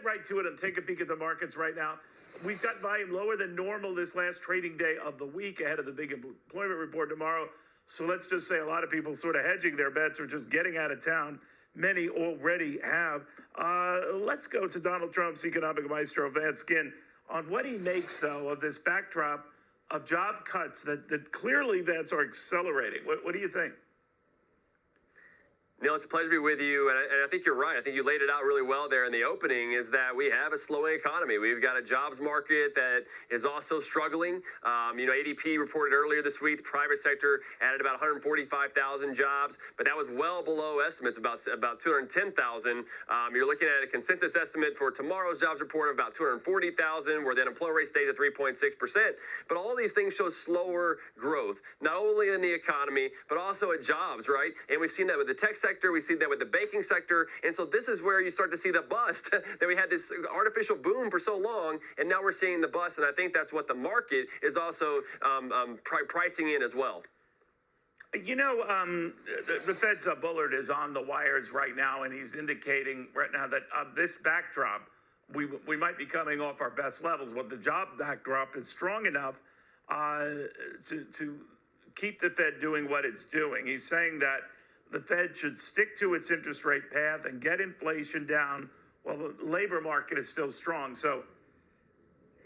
get right to it and take a peek at the markets right now. We've got volume lower than normal this last trading day of the week ahead of the big employment report tomorrow. So let's just say a lot of people sort of hedging their bets or just getting out of town. Many already have. Let's go to Donald Trump's economic maestro, Vance Ginn, on what he makes, though, of this backdrop of job cuts that clearly, Vance, are accelerating. What do you think? Neil, it's a pleasure to be with you, and I think you're right. I think you laid it out really well there in the opening, is that we have a slowing economy. We've got a jobs market that is also struggling. ADP reported earlier this week the private sector added about 145,000 jobs, but that was well below estimates, about 210,000. You're looking at a consensus estimate for tomorrow's jobs report of about 240,000, where the unemployment rate stays at 3.6%. But all these things show slower growth, not only in the economy, but also at jobs, right? And we've seen that with the tech sector. We see that with the banking sector. And so this is where you start to see the bust that we had this artificial boom for so long. And now we're seeing the bust. And I think that's what the market is also pricing in as well. You know, the Fed's Bullard is on the wires right now, and he's indicating right now that this backdrop, we might be coming off our best levels. But the job backdrop is strong enough to keep the Fed doing what it's doing. He's saying that the Fed should stick to its interest rate path and get inflation down while the labor market is still strong. So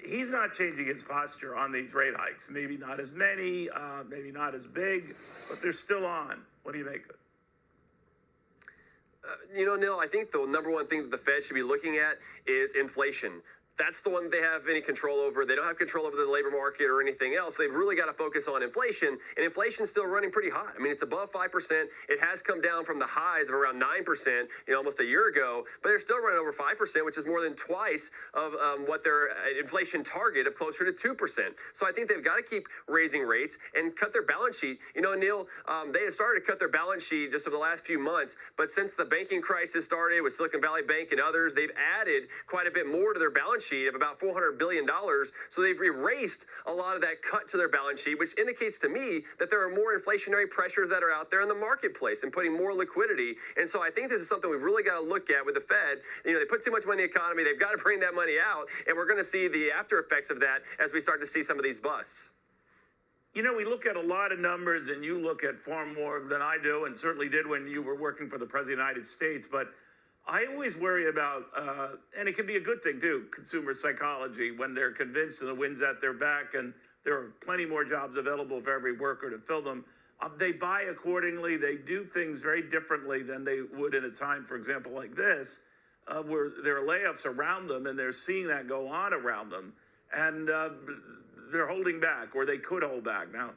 he's not changing his posture on these rate hikes. Maybe not as many, maybe not as big, but they're still on. What do you make of it? Neil, I think the number one thing that the Fed should be looking at is inflation. That's the one that they have any control over. They don't have control over the labor market or anything else. They've really got to focus on inflation, and inflation's still running pretty hot. I mean, it's above 5%. It has come down from the highs of around 9%, almost a year ago, but they're still running over 5%, which is more than twice of what their inflation target of closer to 2%. So I think they've got to keep raising rates and cut their balance sheet. Neil, they had started to cut their balance sheet just over the last few months, but since the banking crisis started with Silicon Valley Bank and others, they've added quite a bit more to their balance sheet of about $400 billion. So they've erased a lot of that cut to their balance sheet, which indicates to me that there are more inflationary pressures that are out there in the marketplace and putting more liquidity. And so I think this is something we've really got to look at with the Fed. They put too much money in the economy. They've got to bring that money out. And we're going to see the after effects of that as we start to see some of these busts. We look at a lot of numbers, and you look at far more than I do, and certainly did when you were working for the President of the United States. But I always worry about, and it can be a good thing too, consumer psychology, when they're convinced and the wind's at their back and there are plenty more jobs available for every worker to fill them. They buy accordingly. They do things very differently than they would in a time, for example, like this, where there are layoffs around them and they're seeing that go on around them. And they're holding back, or they could hold back. Now,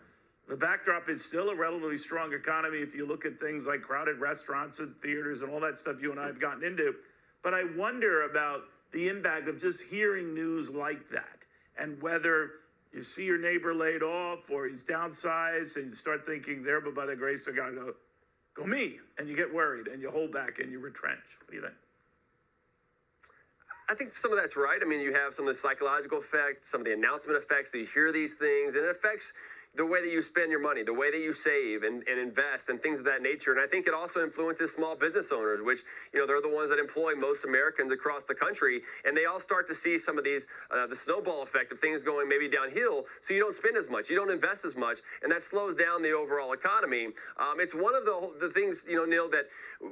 the backdrop is still a relatively strong economy if you look at things like crowded restaurants and theaters and all that stuff you and I have gotten into. But I wonder about the impact of just hearing news like that, and whether you see your neighbor laid off or he's downsized and you start thinking, there, but by the grace of God, go me. And you get worried and you hold back and you retrench. What do you think? I think some of that's right. I mean, you have some of the psychological effects, some of the announcement effects that you hear these things, and it affects the way that you spend your money, the way that you save and invest and things of that nature. And I think it also influences small business owners, which, they're the ones that employ most Americans across the country. And they all start to see some of these, the snowball effect of things going maybe downhill. So you don't spend as much, you don't invest as much, and that slows down the overall economy. It's one of the things, Neil, that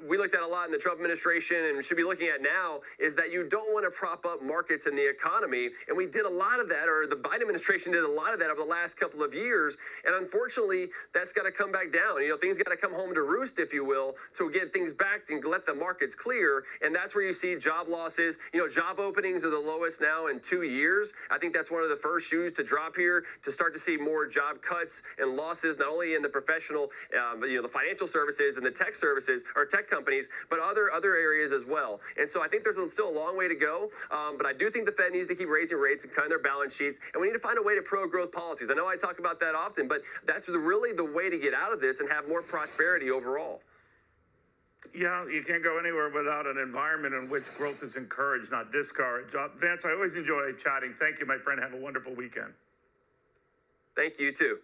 we looked at a lot in the Trump administration and should be looking at now, is that you don't want to prop up markets in the economy. And we did a lot of that, or the Biden administration did a lot of that over the last couple of years. And unfortunately, that's got to come back down. Things got to come home to roost, if you will, to get things back and let the markets clear. And that's where you see job losses. Job openings are the lowest now in 2 years. I think that's one of the first shoes to drop here, to start to see more job cuts and losses, not only in the professional, the financial services and the tech services or tech companies, but other areas as well. And so I think there's still a long way to go. But I do think the Fed needs to keep raising rates and cutting their balance sheets. And we need to find a way to pro-growth policies. I know I talk about that often, but that's really the way to get out of this and have more prosperity overall. Yeah, you can't go anywhere without an environment in which growth is encouraged, not discouraged. Vance, I always enjoy chatting. Thank you, my friend. Have a wonderful weekend. Thank you, too.